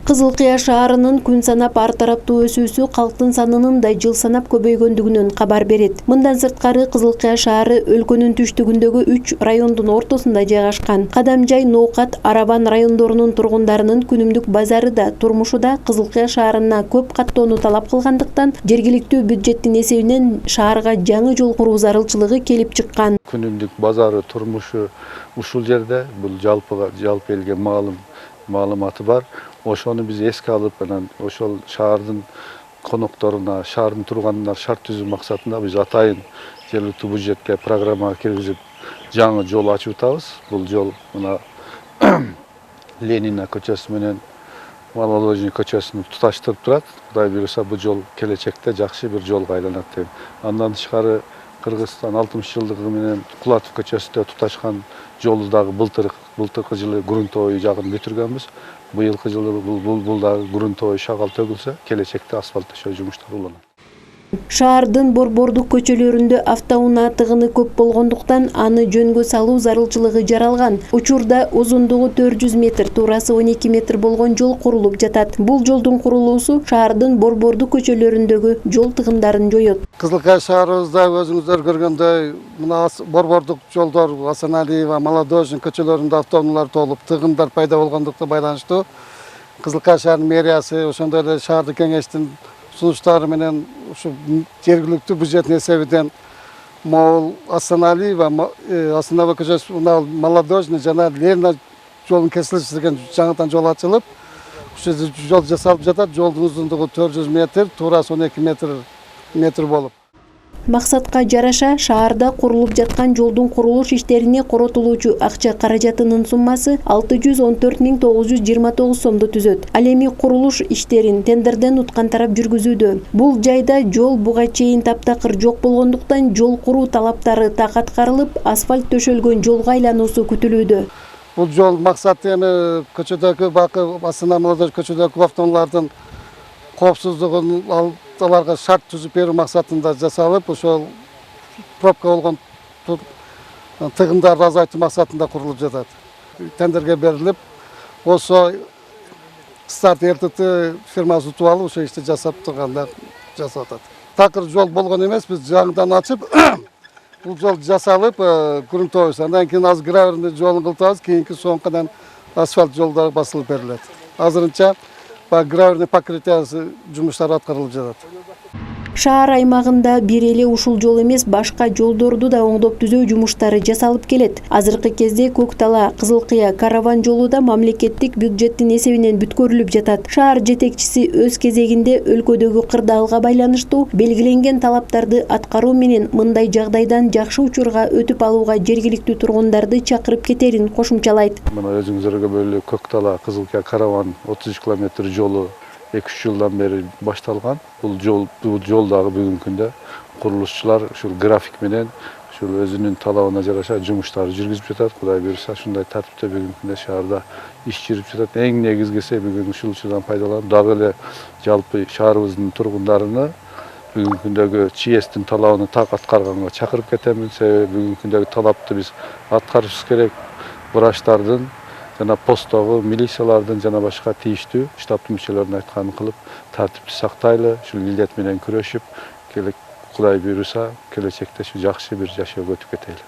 Кызыл-Кыя шаарынын күн санап ар тараптуу өсүүсү калктын санынын да жыл санап көбөйгөндүгүнөн кабар берет. Мындан сырткары Кызыл-Кыя шаары өлкөнүн түштүгүндөгү 3 райондун ортосунда жайгашкан. Кадамжай, Ноокат, Арабан райондорунун тургундарынын күнүмдүк базары да, турмушу да Кызыл-Кыя шаарына көп каттоону талап кылгандыктан жергиликтүү бюджеттин эсебинен шаарга жаңы жол куруу зарылчылыгы келип чыккан. Күнүмдүк базары, турмушу ушул жерде, бул жалпы элге маалыматы бар. Ошону биз эске алып, ошол шаардын конокторуна, шаардын турганына шарт түзүү максатында биз атайын жергиликтүү бюджетке программага киргизип жаңы жол ачып атабыз. Бул жол мына Ленина көчөсү менен Молодежный көчөсүн туташтырып турат. Кудай буюрса, бул жол келечекте жакшы бир жолго айланат дейм. Андан тышкары Кыргызстан 60 жылдыгы менен Кулатов көчөсүндө туташкан жолду дагы былтыркы жылы грунтовый жагын бүтүргөнбүз. Быйылкы жылы бул дагы грунтовый шагал төгүлсө, келечекте асфальт төшөө жумуштары уланат. Шаардын борбордук көчөлөрүндө автоунаа тыгыны көп болгондуктан аны жөнгө салуу зарылчылыгы жаралган. Учурда узундугу 400 метр, туурасы 12 метр болгон жол курулуп жатат. Бул жолдун курулуусу шаардын борбордук көчөлөрүндөгү жол тыгындарын жоёт. Кызыл-Кыя шаарыбызда өзүңүздөр көргөндөй, мына борбордук жолдор, Асаналиева, Молодежный көчөлөрүндө автоунаалар толуп, тыгындар пайда болгондуктан байланыштуу Кызыл-Кыя шаарынын мэриясы, ошондой эле шаардык кеңештин сунуштары менен ушу жергиликтүү бюджеттин эсебинен могул Асаналиева, Асанова көчөсү, Молодежный жана Ленина жолун кесилиштирген жаңыдан жол ачылып, ушу жол жасалып жатат. Жолдун узундугу 400 метр, туурасы 12 метр болуп. Максатка жараша шаарда курулуп жаткан жолдун курулуш иштерине коротулуучу акча каражатынын суммасы 614.929 сомду түзөт. Ал эми курулуш иштерин тендерден уткан тарап жүргүзүүдө. Бул жайда жол буга чейин таптакыр жок болгондуктан жол куруу талаптары так аткарылып, асфальт төшөлгөн жолго айлануусу күтүлүүдө. Бул жол максаты эми көчөдөгү Астана Молодежь көчөдөгү автоунаалардын коопсуздугун аларга шарт түзүп берүү максатында жасалып, ошол пробка болгон тыгындарды азайтуу максатында курулуп жатат. Тендерге берилип, ошо старт РТТ фирмасы утуп алып, ошо ишти жасап турганда жасап атат. Такыр жол болгон эмес, биз жаңыдан ачып, бул жол жасалып, грунтовый, андан кийин аз гравийный жолун кылтабыз, кийинки соңкудан асфальт жолдор басылып берилет. Азырынча гравийный покрытиясы жумуштары аткарылып жатат. Шаар аймагында бир эле ушул жол эмес, башка жолдорду да оңдоп түзөө жумуштары жасалып келет. Азыркы кезде Көктала, Кызыл-Кыя, Караван жолу да мамлекеттик бюджеттин эсебинен бүткөрүлүп жатат. Шаар жетекчиси өз кезегинде өлкөдөгү кырдаалга байланыштуу белгиленген талаптарды аткаруу менен мындай жагдайдан жакшы учурга өтүп алууга жергиликтүү тургундарды чакырып кетерин кошумчалайт. Мына өзүңүзгө бөлү Көктала, Кызыл-Кыя, Караван 33 км жолу 2-3 жылдан бери башталган. Бул жол дагы бүгүнкү күндө курулушчулар ушул график менен ушул өзүнүн талабына жараша жумуштарды жүргүзүп жатат. Кудай буюрса, ушундай тартипте бүгүнкү күндө шаарда иш жүрүп жатат. Эң негизгиси бүгүн ушул учурдан пайдаланып, дагы эле жалпы шаарыбыздын тургундарыны бүгүнкү күндөгү ЧСтин талабын так аткарганга чакырып кетемин. Себеби бүгүнкү күндөгү талапты биз аткарышыбыз керек. Врачтардын жана посттогу милициялардын жана башка тийиштүү штабтын мүчөлөрүнүн айтканын кылып, тартипти сактайлы, ушул илдет менен күрөшүп, Кудай буйруса, келечекте жакшы бир жашоого өтүп кетели.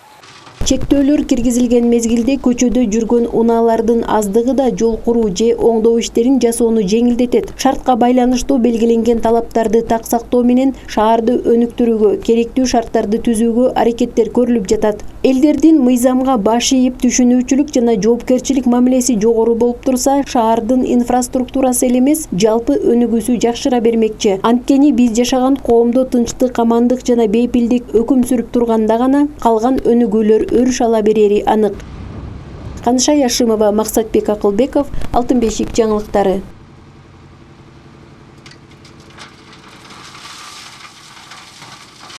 Чектөөлөр киргизилген мезгилде көчөдө жүргөн унаалардын аздыгы да жол куруу же оңдоо иштерин жасоону жеңилдетет. Шартка байланыштуу белгиленген талаптарды так сактоо менен шаарды өнүктүрүүгө, керектүү шарттарды түзүүгө аракеттер көрүлүп жатат. Элдердин мыйзамга баш ийип түшүнүүчүлүк жана жоопкерчилик мамилеси жогору болуп турса, шаардын инфраструктурасы эле эмес, жалпы өнүгүүсү жакшыра бермекчи. Анткени биз жашаган коомдо тынчтык, амандык жана бейпилдик өкүм сүрүп турганда гана калган өнүгүүлөр өрүш ала берери анык. Каныша Яшимова, Максатбек Акылбеков, Алтын бешик жаңылыктары.